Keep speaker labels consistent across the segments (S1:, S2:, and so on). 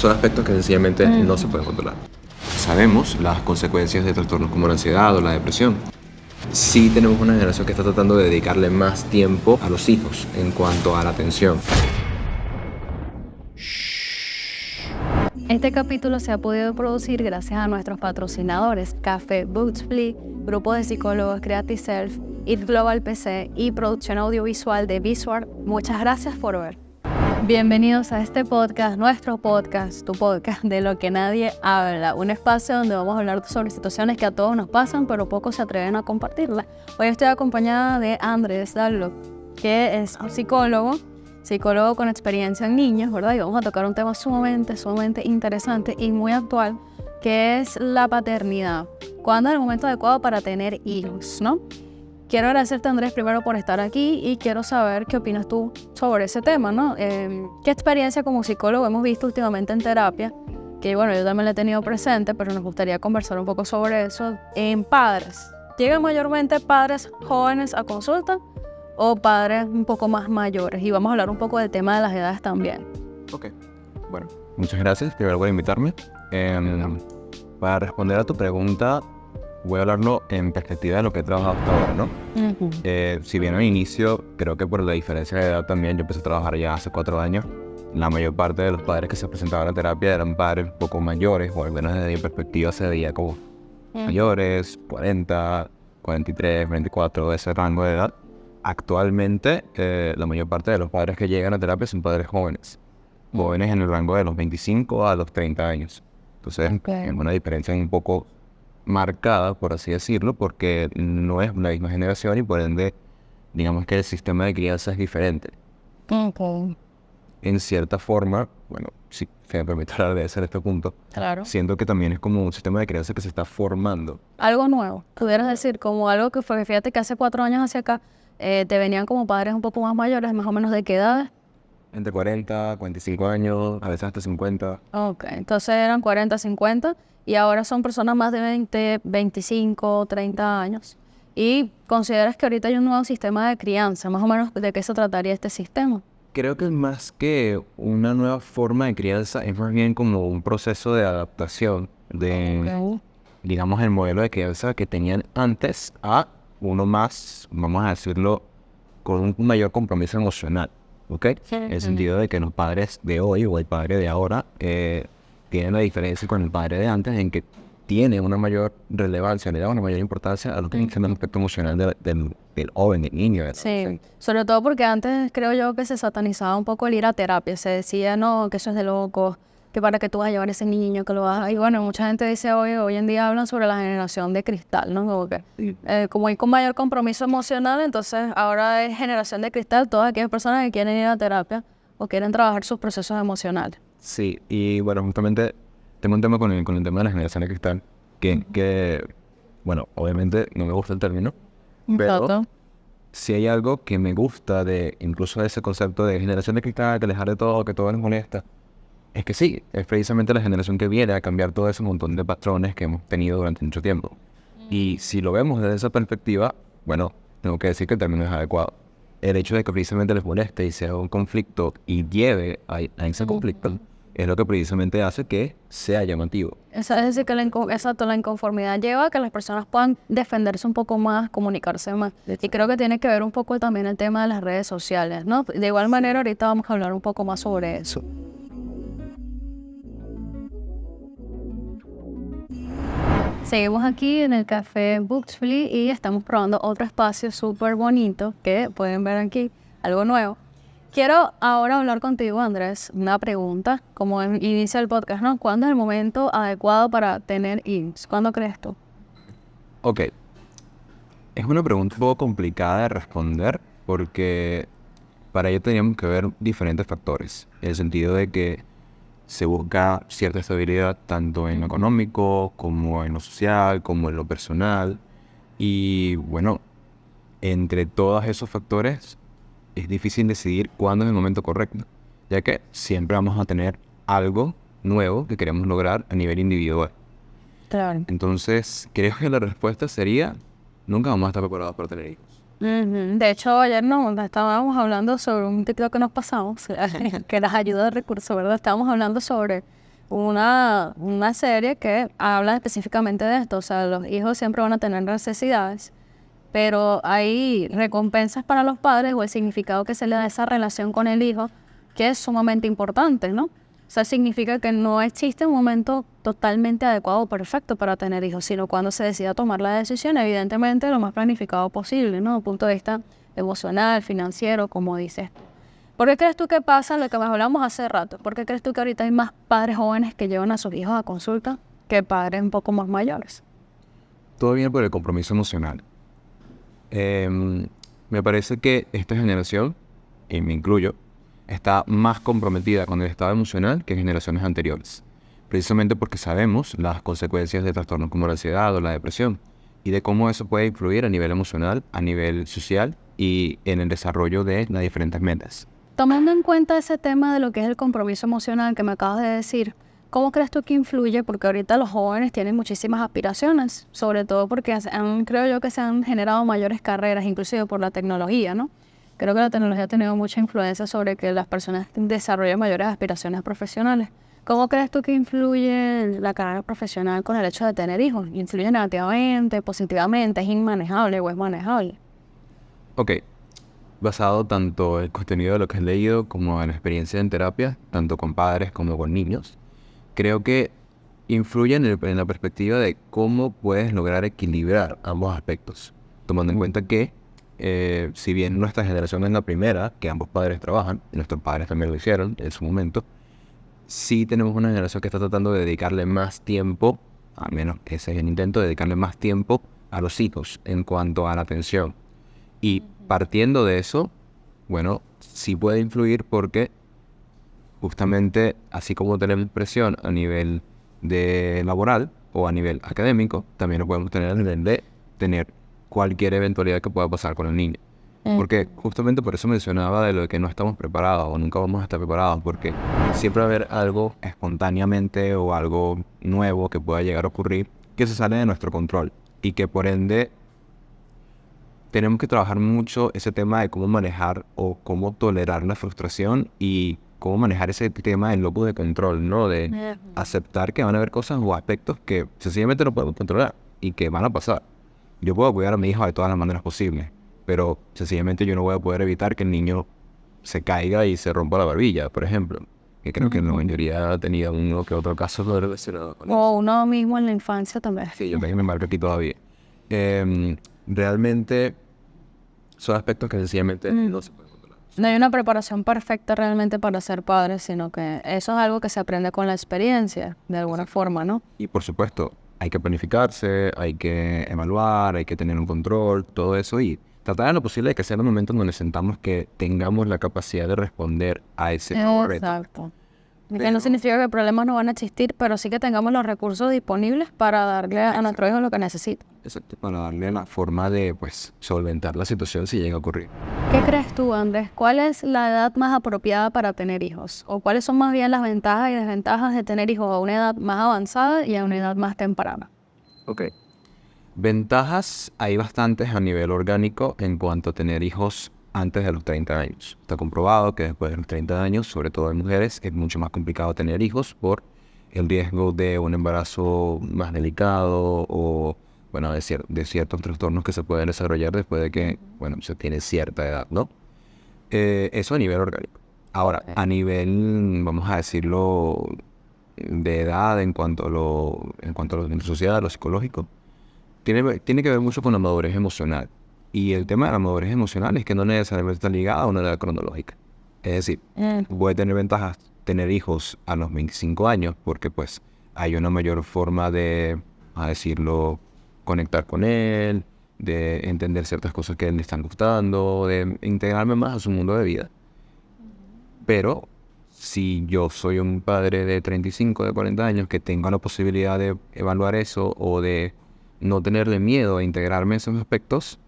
S1: son aspectos que sencillamente no se pueden controlar. Sabemos las consecuencias de trastornos como la ansiedad o la depresión. Sí tenemos una generación que está tratando de dedicarle más tiempo a los hijos en cuanto a la atención.
S2: Este capítulo se ha podido producir gracias a nuestros patrocinadores Café Bootsflea, Grupo de Psicólogos Creative Self, It Global PC y Producción Audiovisual de Visual. Muchas gracias por ver. Bienvenidos a este podcast, nuestro podcast, tu podcast de lo que nadie habla. Un espacio donde vamos a hablar sobre situaciones que a todos nos pasan, pero pocos se atreven a compartirlas. Hoy estoy acompañada de Andrés Dallo, que es un psicólogo con experiencia en niños, ¿verdad? Y vamos a tocar un tema sumamente interesante y muy actual, que es la paternidad. ¿Cuándo es el momento adecuado para tener hijos, no? Quiero agradecerte, Andrés, primero por estar aquí y quiero saber qué opinas tú sobre ese tema, ¿no? ¿Qué experiencia como psicólogo hemos visto últimamente en terapia? Que bueno, yo también la he tenido presente, pero nos gustaría conversar un poco sobre eso en padres. ¿Llegan mayormente padres jóvenes a consulta o padres un poco más mayores? Y vamos a hablar un poco del tema de las edades también.
S1: Ok, bueno, muchas gracias por invitarme. Para responder a tu pregunta, voy a hablarlo en perspectiva de lo que he trabajado hasta ahora, ¿no? Si bien al inicio, creo que por la diferencia de edad también, yo empecé a trabajar ya hace 4 años, la mayor parte de los padres que se presentaban a terapia eran padres un poco mayores, o al menos desde mi perspectiva se veía como mayores, 40, 43, 24, de ese rango de edad. Actualmente, la mayor parte de los padres que llegan a terapia son padres jóvenes en el rango de los 25 a los 30 años. Entonces, es una diferencia un poco marcada, por así decirlo, porque no es la misma generación y por ende, digamos que el sistema de crianza es diferente. En cierta forma, bueno, si me permite hablar de eso en este punto,
S2: Claro.
S1: siento que también es como un sistema de crianza que se está formando.
S2: Algo nuevo, pudieras decir, como algo que fue, fíjate que hace 4 años hacia acá, te venían como padres un poco más mayores, más o menos ¿de qué edad?
S1: Entre 40, 45 años, a veces hasta 50.
S2: Ok, entonces eran 40, 50 y ahora son personas más de 20, 25, 30 años. ¿Y consideras que ahorita hay un nuevo sistema de crianza? Más o menos, ¿de qué se trataría este sistema?
S1: Creo que más que una nueva forma de crianza, es más bien como un proceso de adaptación de, digamos, el modelo de crianza que tenían antes a uno más, vamos a decirlo, con un mayor compromiso emocional, ¿ok? En el sentido de que los padres de hoy o el padre de ahora tienen la diferencia con el padre de antes en que tiene una mayor relevancia, le da una mayor importancia a lo que es el aspecto emocional del joven, del niño.
S2: Sí, sobre todo porque antes creo yo que se satanizaba un poco el ir a terapia. Se decía, no, que eso es de locos, que para que tú vas a llevar a ese niño, que lo vas a... Y bueno, mucha gente dice hoy en día hablan sobre la generación de cristal, ¿no? Como que, como hay con mayor compromiso emocional, entonces ahora es generación de cristal todas aquellas personas que quieren ir a terapia o quieren trabajar sus procesos emocionales.
S1: Sí, y bueno, justamente tengo un tema con el tema de la generación de cristal, que bueno, obviamente no me gusta el término, pero si hay algo que me gusta de incluso de ese concepto de generación de cristal, que dejar de todo, que todo nos molesta, es que sí, es precisamente la generación que viene a cambiar todo ese montón de patrones que hemos tenido durante mucho tiempo. Y si lo vemos desde esa perspectiva, bueno, tengo que decir que el término es adecuado. El hecho de que precisamente les moleste y sea un conflicto y lleve a ese conflicto es lo que precisamente hace que sea llamativo.
S2: Es decir, que la inconformidad lleva a que las personas puedan defenderse un poco más, comunicarse más. Y creo que tiene que ver un poco también el tema de las redes sociales, ¿no? De igual manera, ahorita vamos a hablar un poco más sobre eso. Seguimos aquí en el Café Bootsflea y estamos probando otro espacio súper bonito que pueden ver aquí, algo nuevo. Quiero ahora hablar contigo, Andrés, una pregunta, como inicia el podcast, ¿no? ¿Cuándo es el momento adecuado para tener hijos? ¿Cuándo crees tú?
S1: Ok, es una pregunta un poco complicada de responder porque para ello teníamos que ver diferentes factores, en el sentido de que se busca cierta estabilidad tanto en lo económico, como en lo social, como en lo personal. Y bueno, entre todos esos factores es difícil decidir cuándo es el momento correcto, ya que siempre vamos a tener algo nuevo que queremos lograr a nivel individual.
S2: Claro.
S1: Entonces, creo que la respuesta sería, nunca vamos a estar preparados para tener hijos.
S2: De hecho, ayer estábamos hablando sobre un TikTok que nos pasamos, que las ayudas de recursos, ¿verdad? Estábamos hablando sobre una serie que habla específicamente de esto. O sea, los hijos siempre van a tener necesidades, pero hay recompensas para los padres o el significado que se le da a esa relación con el hijo, que es sumamente importante, ¿no? O sea, significa que no existe un momento totalmente adecuado o perfecto para tener hijos, sino cuando se decida tomar la decisión, evidentemente lo más planificado posible, ¿no? Desde el punto de vista emocional, financiero, como dices. ¿Por qué crees tú que pasa lo que más hablamos hace rato? ¿Por qué crees tú que ahorita hay más padres jóvenes que llevan a sus hijos a consulta que padres un poco más mayores?
S1: Todo viene por el compromiso emocional. Me parece que esta generación, y me incluyo, está más comprometida con el estado emocional que generaciones anteriores, precisamente porque sabemos las consecuencias de trastornos como la ansiedad o la depresión y de cómo eso puede influir a nivel emocional, a nivel social y en el desarrollo de las diferentes metas.
S2: Tomando en cuenta ese tema de lo que es el compromiso emocional que me acabas de decir, ¿cómo crees tú que influye? Porque ahorita los jóvenes tienen muchísimas aspiraciones, sobre todo porque creo yo que se han generado mayores carreras, inclusive por la tecnología, ¿no? Creo que la tecnología ha tenido mucha influencia sobre que las personas desarrollen mayores aspiraciones profesionales. ¿Cómo crees tú que influye la carrera profesional con el hecho de tener hijos? ¿Influye negativamente, positivamente? ¿Es inmanejable o es manejable?
S1: Ok, basado tanto en el contenido de lo que has leído como en la experiencia en terapia, tanto con padres como con niños, creo que influye en la perspectiva de cómo puedes lograr equilibrar ambos aspectos, tomando en cuenta que si bien nuestra generación es la primera, que ambos padres trabajan, y nuestros padres también lo hicieron en su momento, sí tenemos una generación que está tratando de dedicarle más tiempo, al menos ese es el intento, de dedicarle más tiempo a los hijos en cuanto a la atención. Y partiendo de eso, bueno, sí puede influir porque justamente así como tenemos presión a nivel de laboral o a nivel académico, también lo podemos tener a nivel de tener cualquier eventualidad que pueda pasar con el niño. Porque justamente por eso mencionaba de lo de que no estamos preparados o nunca vamos a estar preparados, porque siempre va a haber algo espontáneamente o algo nuevo que pueda llegar a ocurrir que se sale de nuestro control y que por ende tenemos que trabajar mucho ese tema de cómo manejar o cómo tolerar la frustración y cómo manejar ese tema del locus de control, ¿no? De aceptar que van a haber cosas o aspectos que sencillamente no podemos controlar y que van a pasar. Yo puedo cuidar a mi hijo de todas las maneras posibles, pero sencillamente yo no voy a poder evitar que el niño se caiga y se rompa la barbilla, por ejemplo. Que creo que la mayoría ha tenido uno que otro caso relacionado con eso.
S2: O uno mismo en la infancia también.
S1: Sí, yo también me embarco aquí todavía. Realmente son aspectos que sencillamente no se pueden controlar.
S2: No hay una preparación perfecta realmente para ser padre, sino que eso es algo que se aprende con la experiencia, de alguna forma, ¿no?
S1: Y por supuesto, hay que planificarse, hay que evaluar, hay que tener un control, todo eso y tratar en lo posible de que sea el momento en donde sentamos que tengamos la capacidad de responder a ese reto.
S2: Exacto. Que no significa que problemas no van a existir, pero sí que tengamos los recursos disponibles para darle a nuestro hijo lo que necesita.
S1: Exacto, para darle la forma de, pues, solventar la situación si llega a ocurrir.
S2: ¿Qué crees tú, Andrés? ¿Cuál es la edad más apropiada para tener hijos? ¿O cuáles son más bien las ventajas y desventajas de tener hijos a una edad más avanzada y a una edad más temprana?
S1: Ok. Ventajas hay bastantes a nivel orgánico en cuanto a tener hijos antes de los 30 años. Está comprobado que después de los 30 años, sobre todo en mujeres, es mucho más complicado tener hijos por el riesgo de un embarazo más delicado o, bueno, de ciertos trastornos que se pueden desarrollar después de que, bueno, se tiene cierta edad, ¿no? Eso a nivel orgánico. Ahora, a nivel, vamos a decirlo, de edad en cuanto a lo social, a lo psicológico, tiene que ver mucho con la madurez emocional. Y el tema de la madurez emocional es que no necesariamente está ligada a una edad cronológica. Es decir, puede tener ventajas tener hijos a los 25 años porque pues hay una mayor forma de, a decirlo, conectar con él, de entender ciertas cosas que le están gustando, de integrarme más a su mundo de vida. Pero si yo soy un padre de 35, de 40 años que tenga la posibilidad de evaluar eso o de no tenerle miedo a integrarme en esos aspectos,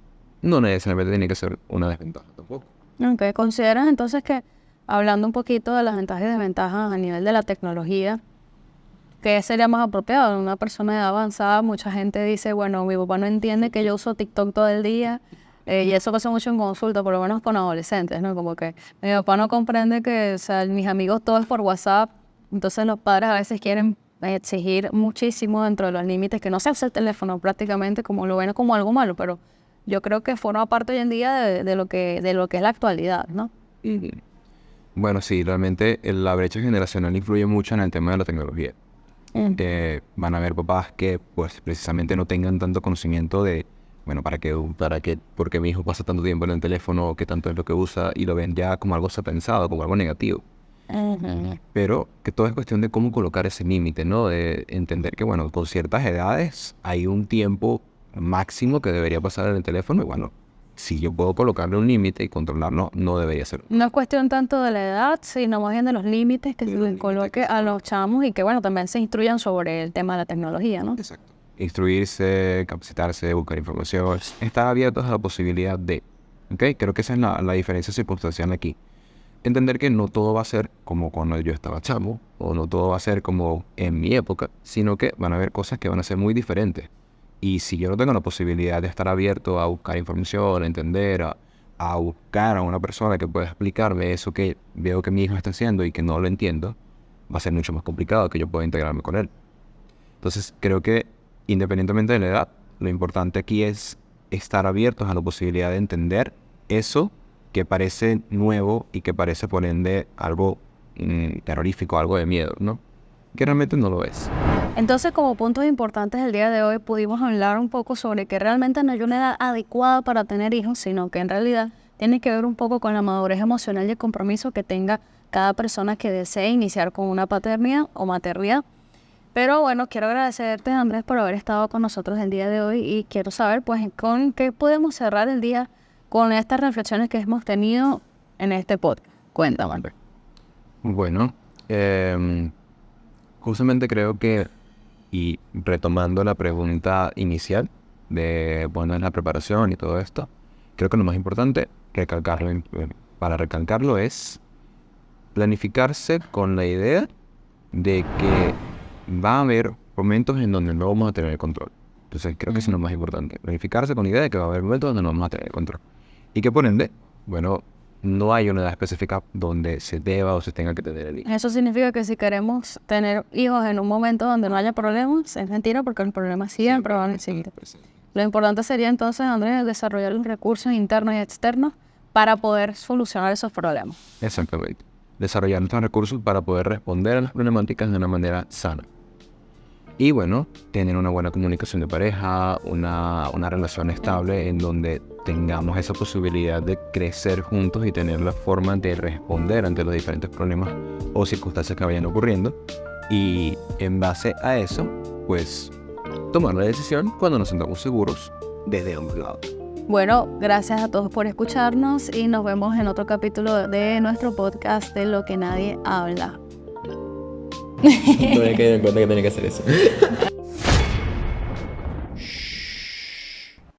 S1: no necesariamente tiene que ser una desventaja tampoco.
S2: Ok, ¿consideras entonces que, hablando un poquito de las ventajas y desventajas a nivel de la tecnología, qué sería más apropiado? Una persona de edad avanzada, mucha gente dice, bueno, mi papá no entiende que yo uso TikTok todo el día, y eso pasa mucho en consulta, por lo menos con adolescentes, ¿no? Como que mi papá no comprende que, o sea, mis amigos todos por WhatsApp, Entonces los padres a veces quieren exigir muchísimo dentro de los límites, que no se usa el teléfono prácticamente como lo ven como algo malo, pero yo creo que forma parte hoy en día de lo que es la actualidad, ¿no?
S1: Bueno, sí, realmente la brecha generacional influye mucho en el tema de la tecnología. Van a haber papás que pues precisamente no tengan tanto conocimiento de, bueno, porque mi hijo pasa tanto tiempo en el teléfono, qué tanto es lo que usa, y lo ven ya como algo pensado, como algo negativo. Pero que todo es cuestión de cómo colocar ese límite, ¿no? De entender que, bueno, con ciertas edades hay un tiempo máximo que debería pasar en el teléfono, y bueno, si yo puedo colocarle un límite y controlarlo, no debería ser.
S2: No es cuestión tanto de la edad, sino más bien de los límites que se les coloque a los chamos y que, bueno, también se instruyan sobre el tema de la tecnología, ¿no?
S1: Exacto. Instruirse, capacitarse, buscar información, estar abiertos a la posibilidad de, ¿ok? Creo que esa es la diferencia circunstancial aquí. Entender que no todo va a ser como cuando yo estaba chamo, o no todo va a ser como en mi época, sino que van a haber cosas que van a ser muy diferentes. Y si yo no tengo la posibilidad de estar abierto a buscar información, a entender, a buscar a una persona que pueda explicarme eso que veo que mi hijo está haciendo y que no lo entiendo, va a ser mucho más complicado que yo pueda integrarme con él. Entonces creo que independientemente de la edad, lo importante aquí es estar abiertos a la posibilidad de entender eso que parece nuevo y que parece por ende algo terrorífico, algo de miedo, ¿no? Que realmente no lo es.
S2: Entonces, como puntos importantes del día de hoy, pudimos hablar un poco sobre que realmente no hay una edad adecuada para tener hijos, sino que en realidad tiene que ver un poco con la madurez emocional y el compromiso que tenga cada persona que desee iniciar con una paternidad o maternidad. Pero bueno, quiero agradecerte, Andrés, por haber estado con nosotros el día de hoy y quiero saber, pues, con qué podemos cerrar el día con estas reflexiones que hemos tenido en este podcast. Cuéntame, Andrés.
S1: Bueno, justamente creo que, y retomando la pregunta inicial de, bueno, la preparación y todo esto, creo que lo más importante, para recalcarlo, es planificarse con la idea de que va a haber momentos en donde no vamos a tener el control. Entonces creo que eso es lo más importante. Planificarse con la idea de que va a haber momentos donde no vamos a tener el control. Y que por ende, bueno, no hay una edad específica donde se deba o se tenga que tener el hijo.
S2: Eso significa que si queremos tener hijos en un momento donde no haya problemas, es mentira porque los problemas siempre van a existir. Lo importante sería entonces, Andrés, desarrollar los recursos internos y externos para poder solucionar esos problemas.
S1: Exactamente. Desarrollar nuestros recursos para poder responder a las problemáticas de una manera sana. Y bueno, tener una buena comunicación de pareja, una relación estable en donde tengamos esa posibilidad de crecer juntos y tener la forma de responder ante los diferentes problemas o circunstancias que vayan ocurriendo. Y en base a eso, pues, tomar la decisión cuando nos sentamos seguros desde ambos lados.
S2: Bueno, gracias a todos por escucharnos y nos vemos en otro capítulo de nuestro podcast de Lo que nadie habla.
S1: No me quedé en cuenta que tenía que hacer eso.